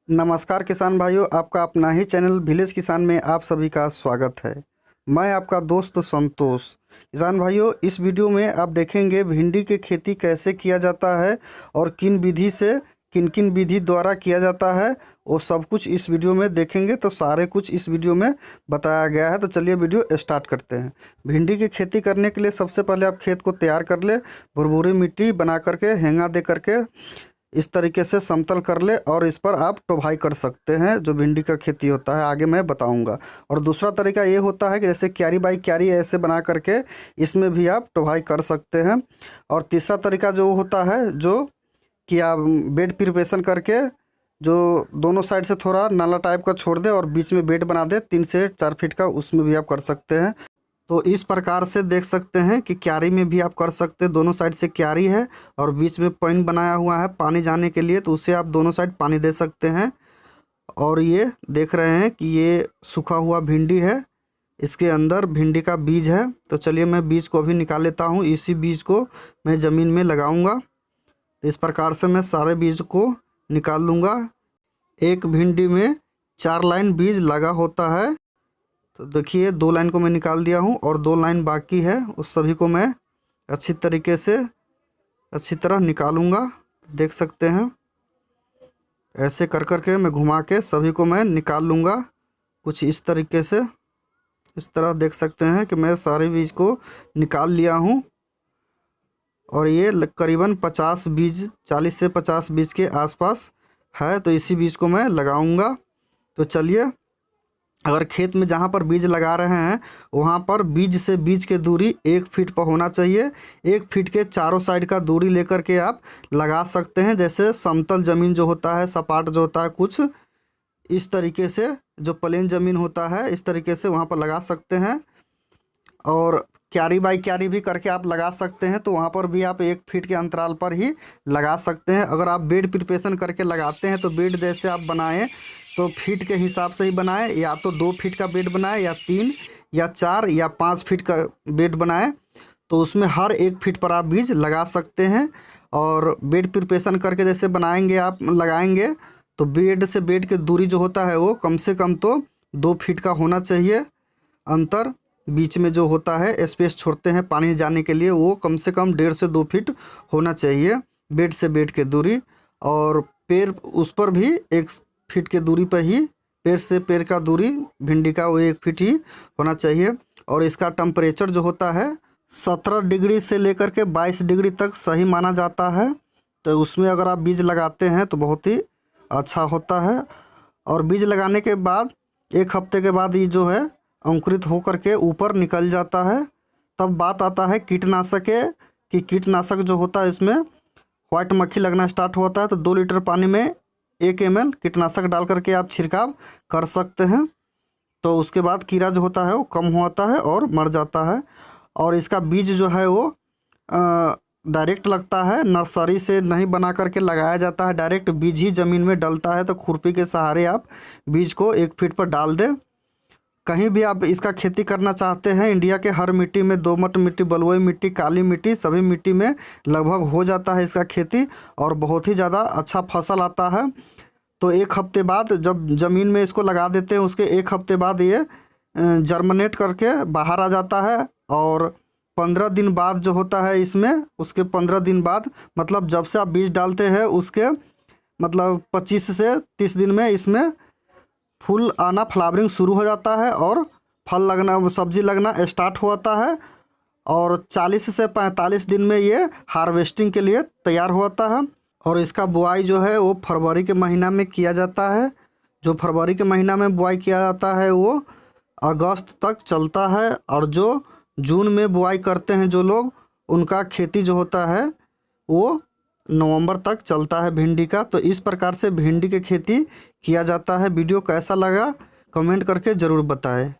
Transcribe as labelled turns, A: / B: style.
A: नमस्कार किसान भाइयों, आपका अपना ही चैनल विलेज किसान में आप सभी का स्वागत है। मैं आपका दोस्त संतोष। किसान भाइयों, इस वीडियो में आप देखेंगे भिंडी की खेती कैसे किया जाता है और किन किन विधि द्वारा किया जाता है, वो सब कुछ इस वीडियो में देखेंगे। तो सारे कुछ इस वीडियो में बताया गया है। तो चलिए वीडियो स्टार्ट करते हैं। भिंडी की खेती करने के लिए सबसे पहले आप खेत को तैयार कर ले, भुरभुरी मिट्टी बना करके, हेंगा दे करके इस तरीके से समतल कर ले और इस पर आप टोभाई कर सकते हैं। जो भिंडी का खेती होता है आगे मैं बताऊंगा। और दूसरा तरीका ये होता है कि जैसे क्यारी बाई क्यारी ऐसे बना करके इसमें भी आप टोभाई कर सकते हैं। और तीसरा तरीका जो होता है जो कि आप बेड प्रिपरेशन करके जो दोनों साइड से थोड़ा नाला टाइप का छोड़ दे और बीच में बेड बना दे 3 से 4 फीट का, उसमें भी आप कर सकते हैं। तो इस प्रकार से देख सकते हैं कि क्यारी में भी आप कर सकते हैं। दोनों साइड से क्यारी है और बीच में पॉइंट बनाया हुआ है पानी जाने के लिए, तो उससे आप दोनों साइड पानी दे सकते हैं। और ये देख रहे हैं कि ये सूखा हुआ भिंडी है, इसके अंदर भिंडी का बीज है। तो चलिए मैं बीज को अभी निकाल लेता हूँ। इसी बीज को मैं ज़मीन में लगाऊंगा। तो इस प्रकार से मैं सारे बीज को निकाल लूँगा। एक भिंडी में 4 लाइन बीज लगा होता है। तो देखिए 2 लाइन को मैं निकाल दिया हूँ और 2 लाइन बाकी है, उस सभी को मैं अच्छी तरीके से अच्छी तरह निकालूंगा। देख सकते हैं ऐसे कर के मैं घुमा के सभी को मैं निकाल लूँगा कुछ इस तरीके से। इस तरह देख सकते हैं कि मैं सारे बीज को निकाल लिया हूँ। और ये करीबन 50 बीज, 40 से 50 बीज के आसपास है। तो इसी बीज को मैं लगाऊंगा। तो चलिए, अगर खेत में जहाँ पर बीज लगा रहे हैं वहाँ पर बीज से बीज की दूरी 1 फीट पर होना चाहिए। 1 फीट के चारों साइड का दूरी लेकर के आप लगा सकते हैं। जैसे समतल ज़मीन जो होता है, सपाट जो होता है, कुछ इस तरीके से जो प्लेन ज़मीन होता है इस तरीके से वहाँ पर लगा सकते हैं। और क्यारी बाई क्यारी भी करके आप लगा सकते हैं। तो वहाँ पर भी आप 1 फीट के अंतराल पर ही लगा सकते हैं। अगर आप बेड प्रिपरेशन करके लगाते हैं तो बेड जैसे आप बनाएं तो फीट के हिसाब से ही बनाएं, या तो 2 फीट का बेड बनाएं, या 3 या 4 या 5 फीट का बेड बनाएं। तो उसमें हर 1 फीट पर आप बीज लगा सकते हैं। और बेड प्रिपरेशन करके जैसे बनाएंगे आप लगाएंगे तो बेड से बेड की दूरी जो होता है वो कम से कम तो 2 फीट का होना चाहिए। अंतर बीच में जो होता है स्पेस छोड़ते हैं पानी जाने के लिए, वो कम से कम 1.5 से 2 फीट होना चाहिए बेड से बेड की दूरी। और पेड़ उस पर भी 1 फीट के दूरी पर ही, पेड़ से पेड़ का दूरी भिंडी का वो 1 फीट ही होना चाहिए। और इसका टेम्परेचर जो होता है 17 डिग्री से लेकर के 22 डिग्री तक सही माना जाता है। तो उसमें अगर आप बीज लगाते हैं तो बहुत ही अच्छा होता है। और बीज लगाने के बाद 1 हफ्ते के बाद ये जो है अंकुरित हो करके ऊपर निकल जाता है। तब बात आता है कीटनाशक के, कि कीटनाशक जो होता है इसमें व्हाइट मक्खी लगना स्टार्ट होता है। तो 2 लीटर पानी में 1 ml कीटनाशक डाल करके आप छिड़काव कर सकते हैं। तो उसके बाद कीड़ा जो होता है वो कम होता है और मर जाता है। और इसका बीज जो है वो डायरेक्ट लगता है, नर्सरी से नहीं बना करके लगाया जाता है। डायरेक्ट बीज ही ज़मीन में डलता है। तो खुरपी के सहारे आप बीज को 1 फीट पर डाल दें। कहीं भी आप इसका खेती करना चाहते हैं, इंडिया के हर मिट्टी में, दोमट मिट्टी, बलुई मिट्टी, काली मिट्टी, सभी मिट्टी में लगभग हो जाता है इसका खेती और बहुत ही ज़्यादा अच्छा फसल आता है। तो 1 हफ्ते बाद जब ज़मीन में इसको लगा देते हैं उसके 1 हफ्ते बाद ये जर्मिनेट करके बाहर आ जाता है। और 15 दिन बाद जो होता है इसमें, उसके 15 दिन बाद मतलब जब से आप बीज डालते हैं उसके मतलब 25 से 30 दिन में इसमें फूल आना, फ्लावरिंग शुरू हो जाता है और फल लगना, सब्जी लगना स्टार्ट होता है। और 40 से 45 दिन में ये हार्वेस्टिंग के लिए तैयार होता है। और इसका बुआई जो है वो फरवरी के महीना में किया जाता है। जो फरवरी के महीना में बुआई किया जाता है वो अगस्त तक चलता है। और जो जून में बुआई करते हैं जो लोग, उनका खेती जो होता है वो नवंबर तक चलता है भिंडी का। तो इस प्रकार से भिंडी की खेती किया जाता है। वीडियो कैसा लगा कमेंट करके ज़रूर बताएं।